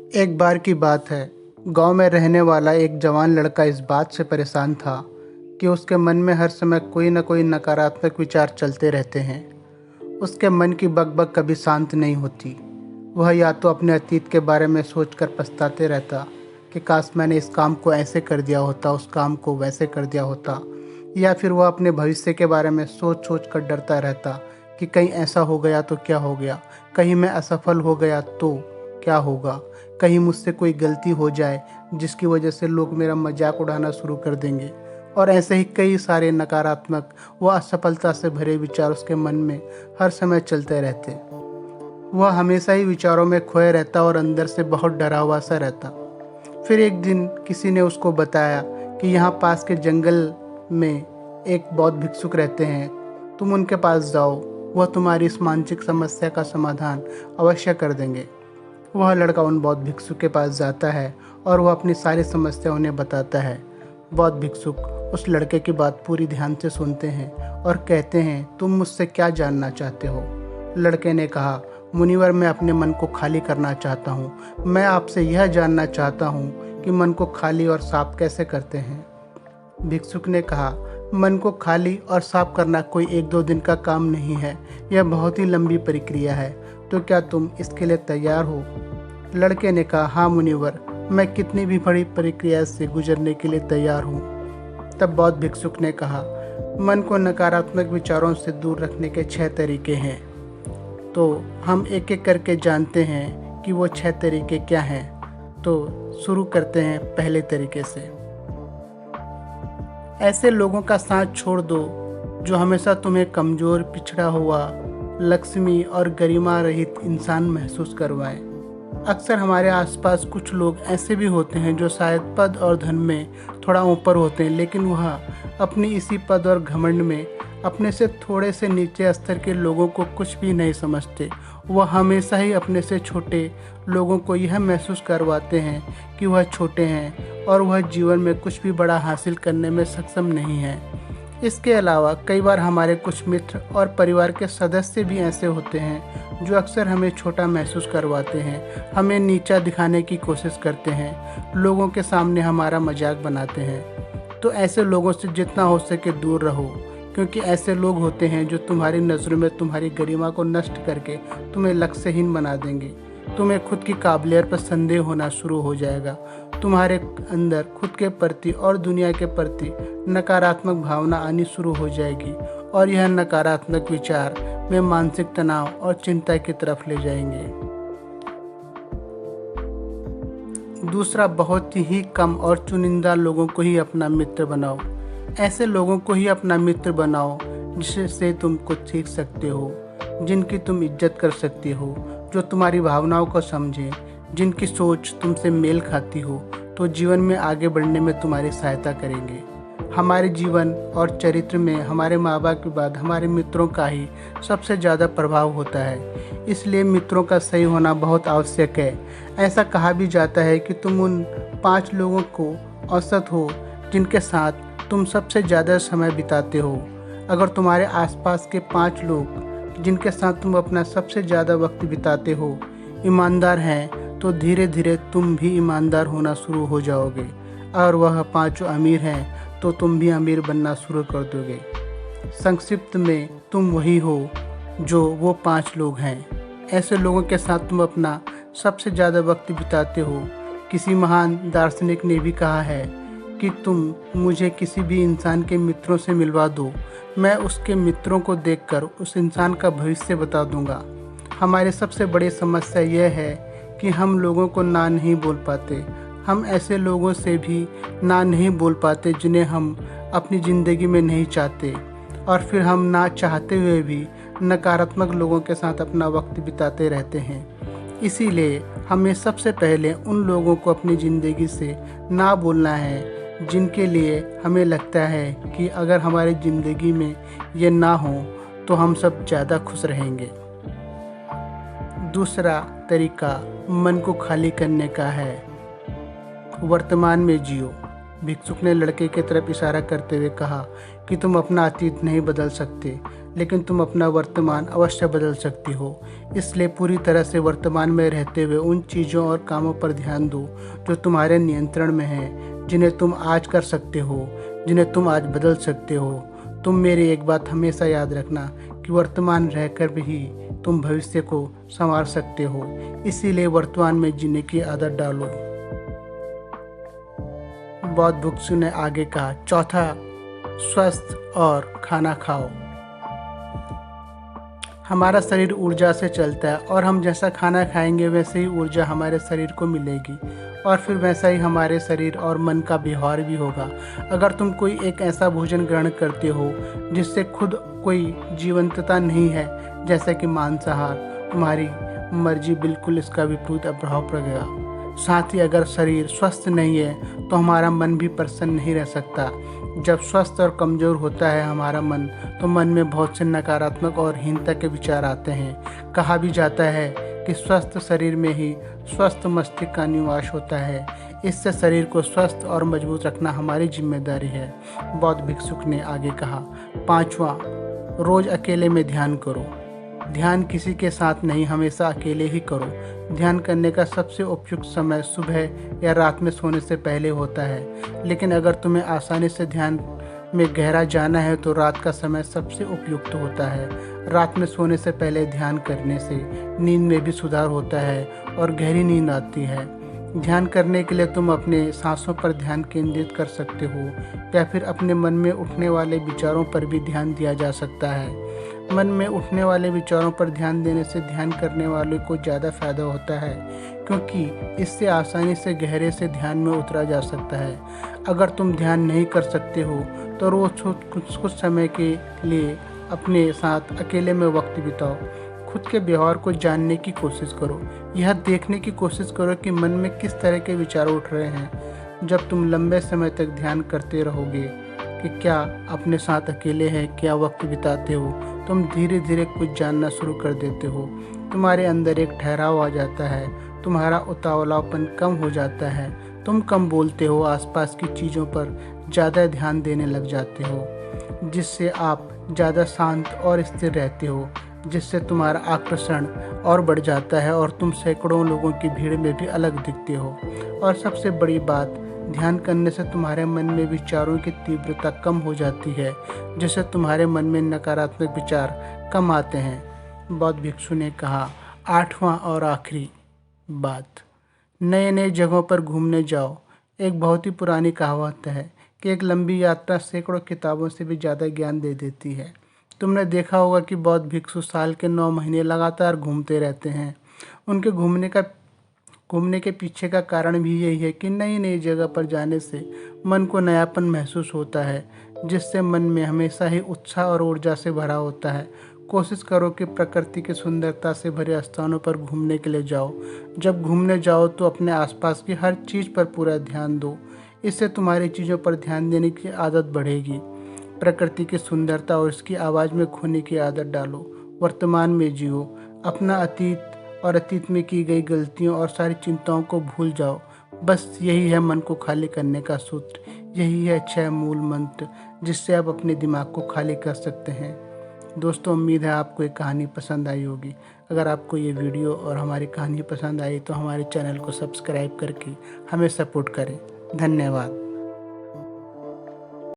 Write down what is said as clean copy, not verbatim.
एक बार की बात है। गांव में रहने वाला एक जवान लड़का इस बात से परेशान था कि उसके मन में हर समय कोई न कोई नकारात्मक विचार चलते रहते हैं। उसके मन की बकबक कभी शांत नहीं होती। वह या तो अपने अतीत के बारे में सोचकर पछताते रहता कि काश मैंने इस काम को ऐसे कर दिया होता, उस काम को वैसे कर दिया होता, या फिर वह अपने भविष्य के बारे में सोच सोच कर डरता रहता कि कहीं ऐसा हो गया तो क्या हो गया, कहीं मैं असफल हो गया तो क्या होगा, कहीं मुझसे कोई गलती हो जाए जिसकी वजह से लोग मेरा मजाक उड़ाना शुरू कर देंगे। और ऐसे ही कई सारे नकारात्मक व असफलता से भरे विचार उसके मन में हर समय चलते रहते। वह हमेशा ही विचारों में खोए रहता और अंदर से बहुत डरा हुआ सा रहता। फिर एक दिन किसी ने उसको बताया कि यहाँ पास के जंगल में एक बौद्ध भिक्षुक रहते हैं, तुम उनके पास जाओ, वह तुम्हारी इस मानसिक समस्या का समाधान अवश्य कर देंगे। वह लड़का उन बौद्ध भिक्षुक के पास जाता है और वह अपनी सारी समस्या उन्हें बताता है। बौद्ध भिक्षुक उस लड़के की बात पूरी ध्यान से सुनते हैं और कहते हैं, तुम मुझसे क्या जानना चाहते हो? लड़के ने कहा, मुनिवर, मैं अपने मन को खाली करना चाहता हूँ। मैं आपसे यह जानना चाहता हूँ कि मन को खाली और साफ कैसे करते हैं। भिक्षुक ने कहा, मन को खाली और साफ करना कोई एक दो दिन का काम नहीं है, यह बहुत ही लंबी प्रक्रिया है। तो क्या तुम इसके लिए तैयार हो? लड़के ने कहा, हाँ मुनिवर, मैं कितनी भी बड़ी प्रक्रिया से गुजरने के लिए तैयार हूँ। तब बौद्ध भिक्षुक ने कहा, मन को नकारात्मक विचारों से दूर रखने के 6 तरीके हैं। तो हम एक एक करके जानते हैं कि वो 6 तरीके क्या हैं। तो शुरू करते हैं पहले तरीके से। ऐसे लोगों का साथ छोड़ दो जो हमेशा तुम्हें कमज़ोर, पिछड़ा हुआ, लक्ष्मी और गरिमा रहित इंसान महसूस करवाएं। अक्सर हमारे आसपास कुछ लोग ऐसे भी होते हैं जो शायद पद और धन में थोड़ा ऊपर होते हैं, लेकिन वह अपनी इसी पद और घमंड में अपने से थोड़े से नीचे स्तर के लोगों को कुछ भी नहीं समझते। वह हमेशा ही अपने से छोटे लोगों को यह महसूस करवाते हैं कि वह छोटे हैं और वह जीवन में कुछ भी बड़ा हासिल करने में सक्षम नहीं है। इसके अलावा कई बार हमारे कुछ मित्र और परिवार के सदस्य भी ऐसे होते हैं जो अक्सर हमें छोटा महसूस करवाते हैं, हमें नीचा दिखाने की कोशिश करते हैं, लोगों के सामने हमारा मजाक बनाते हैं। तो ऐसे लोगों से जितना हो सके दूर रहो, क्योंकि ऐसे लोग होते हैं जो तुम्हारी नज़रों में तुम्हारी गरिमा को नष्ट करके तुम्हें लक्ष्यहीन बना देंगे। तुम्हें खुद की काबिलियत पर संदेह होना शुरू हो जाएगा। तुम्हारे अंदर खुद के प्रति और दुनिया के प्रति नकारात्मक भावना आनी शुरू हो जाएगी और यह नकारात्मक विचार में मानसिक तनाव और चिंता की तरफ ले जाएंगे। दूसरा, बहुत ही कम और चुनिंदा लोगों को ही अपना मित्र बनाओ। ऐसे लोगों को ही अपना मित्र बनाओ जिससे तुम कुछ सीख सकते हो, जिनकी तुम इज्जत कर सकते हो, जो तुम्हारी भावनाओं को समझें, जिनकी सोच तुमसे मेल खाती हो, तो जीवन में आगे बढ़ने में तुम्हारी सहायता करेंगे। हमारे जीवन और चरित्र में हमारे माँ बाप के बाद हमारे मित्रों का ही सबसे ज़्यादा प्रभाव होता है। इसलिए मित्रों का सही होना बहुत आवश्यक है। ऐसा कहा भी जाता है कि तुम उन 5 लोगों को औसत हो जिनके साथ तुम सबसे ज़्यादा समय बिताते हो। अगर तुम्हारे आसपास के 5 लोग जिनके साथ तुम अपना सबसे ज़्यादा वक्त बिताते हो ईमानदार हैं, तो धीरे धीरे तुम भी ईमानदार होना शुरू हो जाओगे। और वह 5 अमीर हैं तो तुम भी अमीर बनना शुरू कर दोगे। संक्षिप्त में तुम वही हो जो वो 5 लोग हैं। ऐसे लोगों के साथ तुम अपना सबसे ज़्यादा वक्त बिताते हो। किसी महान दार्शनिक ने भी कहा है कि तुम मुझे किसी भी इंसान के मित्रों से मिलवा दो, मैं उसके मित्रों को देखकर उस इंसान का भविष्य बता दूंगा। हमारी सबसे बड़ी समस्या यह है कि हम लोगों को ना नहीं बोल पाते। हम ऐसे लोगों से भी ना नहीं बोल पाते जिन्हें हम अपनी ज़िंदगी में नहीं चाहते, और फिर हम ना चाहते हुए भी नकारात्मक लोगों के साथ अपना वक्त बिताते रहते हैं। इसीलिए हमें सबसे पहले उन लोगों को अपनी ज़िंदगी से ना बोलना है जिनके लिए हमें लगता है कि अगर हमारी ज़िंदगी में ये ना हो तो हम सब ज़्यादा खुश रहेंगे। दूसरा तरीका मन को खाली करने का है। वर्तमान में जियो। भिक्षुक ने लड़के की तरफ इशारा करते हुए कहा कि तुम अपना अतीत नहीं बदल सकते, लेकिन तुम अपना वर्तमान अवश्य बदल सकती हो। इसलिए पूरी तरह से वर्तमान में रहते हुए उन चीज़ों और कामों पर ध्यान दो जो तुम्हारे नियंत्रण में हैं, जिन्हें तुम आज कर सकते हो, जिन्हें तुम आज बदल सकते हो। तुम मेरी एक बात हमेशा याद रखना कि वर्तमान रहकर भी तुम भविष्य को संवार सकते हो। इसीलिए वर्तमान में जीने की आदत डालो। बौद्ध भिक्षु ने आगे कहा, चौथा, स्वस्थ और खाना खाओ। हमारा शरीर ऊर्जा से चलता है और हम जैसा खाना खाएंगे वैसे ही ऊर्जा हमारे शरीर को मिलेगी और फिर वैसा ही हमारे शरीर और मन का व्यवहार भी होगा। अगर तुम कोई एक ऐसा भोजन ग्रहण करते हो जिससे खुद कोई जीवंतता नहीं है, जैसे कि मांसाहार, तुम्हारी मर्जी बिल्कुल इसका विपरीत प्रभाव पड़ेगा। साथ ही अगर शरीर स्वस्थ नहीं है तो हमारा मन भी प्रसन्न नहीं रह सकता। जब स्वस्थ और कमज़ोर होता है हमारा मन, तो मन में बहुत से नकारात्मक और हीनता के विचार आते हैं। कहा भी जाता है कि स्वस्थ शरीर में ही स्वस्थ मस्तिष्क का निवास होता है। इससे शरीर को स्वस्थ और मजबूत रखना हमारी जिम्मेदारी है। बौद्ध भिक्षुक ने आगे कहा, पांचवा, रोज़ अकेले में ध्यान करो। ध्यान किसी के साथ नहीं, हमेशा अकेले ही करो। ध्यान करने का सबसे उपयुक्त समय सुबह या रात में सोने से पहले होता है, लेकिन अगर तुम्हें आसानी से ध्यान में गहरा जाना है तो रात का समय सबसे उपयुक्त होता है। रात में सोने से पहले ध्यान करने से नींद में भी सुधार होता है और गहरी नींद आती है। ध्यान करने के लिए तुम अपने सांसों पर ध्यान केंद्रित कर सकते हो या फिर अपने मन में उठने वाले विचारों पर भी ध्यान दिया जा सकता है। मन में उठने वाले विचारों पर ध्यान देने से ध्यान करने वाले को ज़्यादा फायदा होता है, क्योंकि इससे आसानी से गहरे से ध्यान में उतरा जा सकता है। अगर तुम ध्यान नहीं कर सकते हो तो रोज़ कुछ समय के लिए अपने साथ अकेले में वक्त बिताओ। खुद के व्यवहार को जानने की कोशिश करो। यह देखने की कोशिश करो कि मन में किस तरह के विचार उठ रहे हैं। जब तुम लंबे समय तक ध्यान करते रहोगे कि क्या अपने साथ अकेले हैं, क्या वक्त बिताते हो, तुम धीरे धीरे कुछ जानना शुरू कर देते हो। तुम्हारे अंदर एक ठहराव आ जाता है, तुम्हारा उतावलापन कम हो जाता है, तुम कम बोलते हो, आसपास की चीज़ों पर ज़्यादा ध्यान देने लग जाते हो, जिससे आप ज़्यादा शांत और स्थिर रहते हो, जिससे तुम्हारा आकर्षण और बढ़ जाता है और तुम सैकड़ों लोगों की भीड़ में भी अलग दिखते हो। और सबसे बड़ी बात, ध्यान करने से तुम्हारे मन में विचारों की तीव्रता कम हो जाती है, जिससे तुम्हारे मन में नकारात्मक विचार कम आते हैं। बौद्ध भिक्षु ने कहा, आठवां और आखिरी बात, नए नए जगहों पर घूमने जाओ। एक बहुत ही पुरानी कहावत है कि एक लंबी यात्रा सैकड़ों किताबों से भी ज़्यादा ज्ञान दे देती है। तुमने देखा होगा कि बौद्ध भिक्षु साल के 9 महीने लगातार घूमते रहते हैं। उनके घूमने के पीछे का कारण भी यही है कि नई नई जगह पर जाने से मन को नयापन महसूस होता है, जिससे मन में हमेशा ही उत्साह और ऊर्जा से भरा होता है। कोशिश करो कि प्रकृति की सुंदरता से भरे स्थानों पर घूमने के लिए जाओ। जब घूमने जाओ तो अपने आसपास की हर चीज़ पर पूरा ध्यान दो। इससे तुम्हारी चीज़ों पर ध्यान देने की आदत बढ़ेगी। प्रकृति की सुंदरता और इसकी आवाज़ में खोने की आदत डालो। वर्तमान में जियो। अपना अतीत और अतीत में की गई गलतियों और सारी चिंताओं को भूल जाओ। बस यही है मन को खाली करने का सूत्र। यही है 6 मूल मंत्र जिससे आप अपने दिमाग को खाली कर सकते हैं। दोस्तों, उम्मीद है आपको ये कहानी पसंद आई होगी। अगर आपको ये वीडियो और हमारी कहानी पसंद आई तो हमारे चैनल को सब्सक्राइब करके हमें सपोर्ट करें। धन्यवाद।